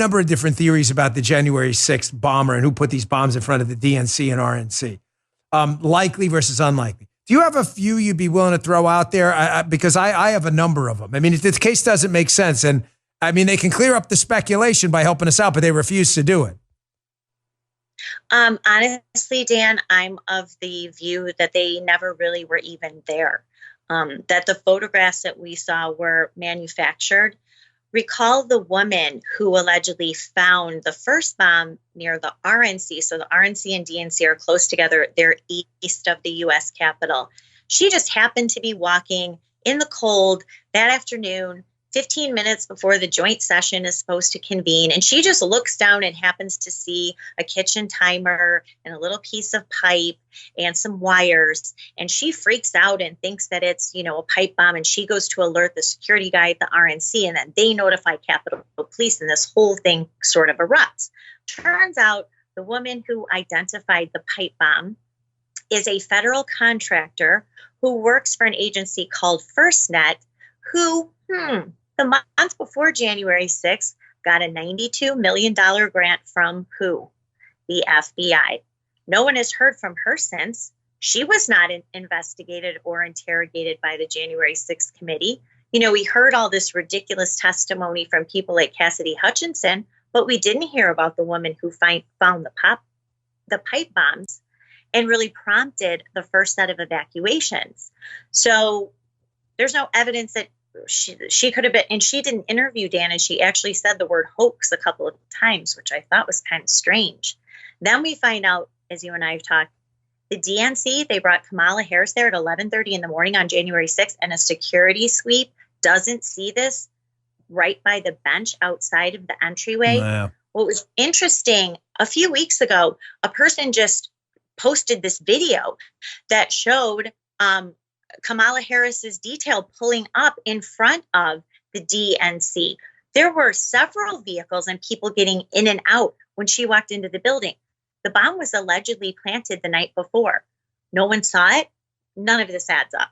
number of different theories about the January 6th bomber and who put these bombs in front of the DNC and RNC. Likely versus unlikely. Do you have a few you'd be willing to throw out there? Because I have a number of them. I mean, if this case doesn't make sense, and I mean, they can clear up the speculation by helping us out, but they refuse to do it. Honestly, Dan, I'm of the view that they never really were even there, that the photographs that we saw were manufactured. Recall the woman who allegedly found the first bomb near the RNC. So the RNC and DNC are close together. They're east of the U.S. Capitol. She just happened to be walking in the cold that afternoon, 15 minutes before the joint session is supposed to convene. And she just looks down and happens to see a kitchen timer and a little piece of pipe and some wires. And she freaks out and thinks that it's, a pipe bomb. And she goes to alert the security guy at the RNC, and then they notify Capitol Police, and this whole thing sort of erupts. Turns out the woman who identified the pipe bomb is a federal contractor who works for an agency called FirstNet, who, the month before January 6th, got a $92 million grant from who? The FBI. No one has heard from her since. She was not investigated or interrogated by the January 6th committee. We heard all this ridiculous testimony from people like Cassidy Hutchinson, but we didn't hear about the woman who found the pipe bombs and really prompted the first set of evacuations. So there's no evidence that she could have been, and she didn't interview Dan, and she actually said the word hoax a couple of times, which I thought was kind of strange. Then we find out, as you and I have talked, the DNC, they brought Kamala Harris there at 11:30 in the morning on January 6th, and a security sweep doesn't see this right by the bench outside of the entryway. Wow. What was interesting, a few weeks ago, a person just posted this video that showed Kamala Harris's detail pulling up in front of the DNC. There were several vehicles and people getting in and out when she walked into the building. The bomb was allegedly planted the night before. No one saw it. None of this adds up.